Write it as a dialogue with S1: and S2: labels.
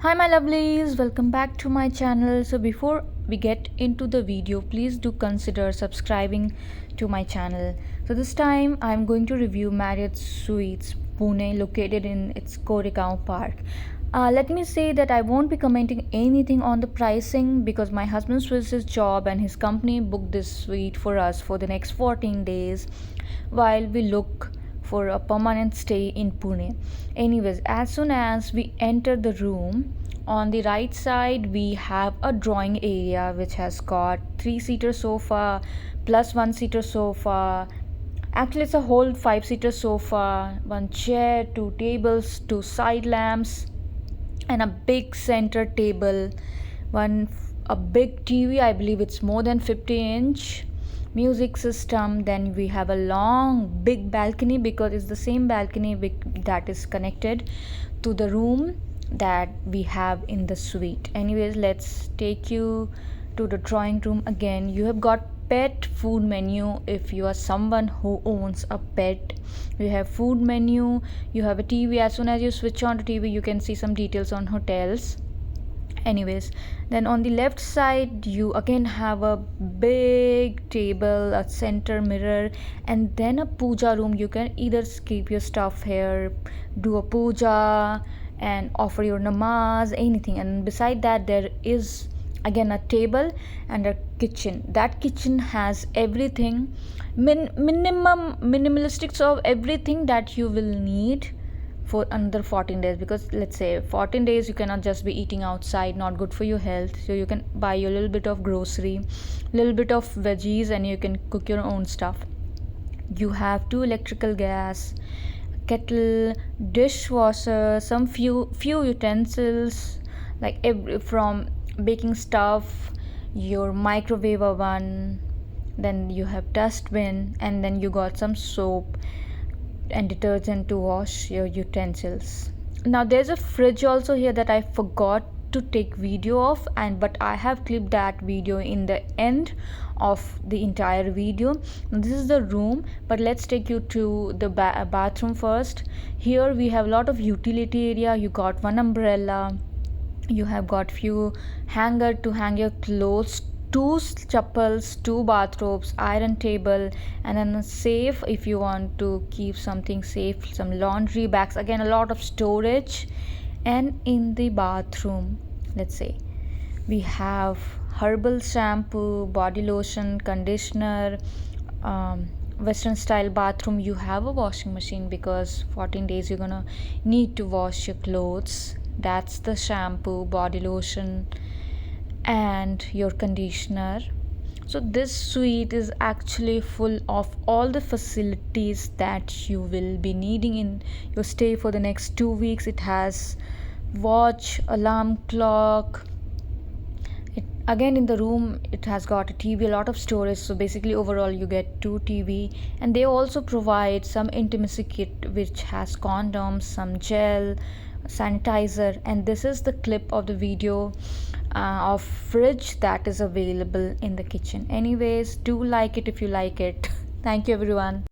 S1: Hi my lovelies, welcome back to my channel. So before we get into the video, please do consider subscribing to my channel. So this time I'm going to review Marriott Suites Pune, located in its Koregaon Park. Let me say that I won't be commenting anything on the pricing because my husband switched his job and his company booked this suite for us for the next 14 days while we look for a permanent stay in Pune. Anyways, as soon as we enter the room, on the right side we have a drawing area which has got three-seater sofa plus one-seater sofa. Actually, it's a whole five-seater sofa, one chair, two tables, two side lamps, and a big center table, a big TV. I believe it's more than 50-inch music system. Then we have a long big balcony because it's the same balcony that is connected to the room that we have in the suite. Anyways, let's take you to the drawing room. Again, you have got pet food menu. If you are someone who owns a pet, you have food menu, you have a TV. As soon as you switch on to TV, you can see some details on hotels. Anyways, then on the left side you again have a big table, a center mirror, and then a puja room. You can either keep your stuff here, do a puja and offer your namaz, anything. And beside that there is again a table and a kitchen. That kitchen has everything, minimalistics of everything that you will need for another 14 days, because let's say 14 days you cannot just be eating outside, not good for your health. So you can buy a little bit of grocery, little bit of veggies, and you can cook your own stuff. You have two electrical gas, kettle, dishwasher, some few utensils like from baking stuff, your microwave oven, then you have dustbin, and then you got some soap and detergent to wash your utensils. Now there's a fridge also here that I forgot to take video of, but I have clipped that video in the end of the entire video. Now, this is the room, but let's take you to the bathroom first. Here we have a lot of utility area. You got one umbrella, you have got few hanger to hang your clothes, two chappals, two bathrobes, iron table, and then a safe if you want to keep something safe, some laundry bags, again a lot of storage. And in the bathroom, let's say we have herbal shampoo, body lotion, conditioner. Western style bathroom, you have a washing machine because 14 days you're gonna need to wash your clothes. That's the shampoo, body lotion, and your conditioner. So this suite is actually full of all the facilities that you will be needing in your stay for the next 2 weeks. It has watch, alarm clock. Again, in the room it has got a TV, a lot of storage. So basically overall you get two TV, and they also provide some intimacy kit which has condoms, some gel, sanitizer. And this is the clip of the video of fridge that is available in the kitchen. Anyways, do like it if you like it. Thank you everyone.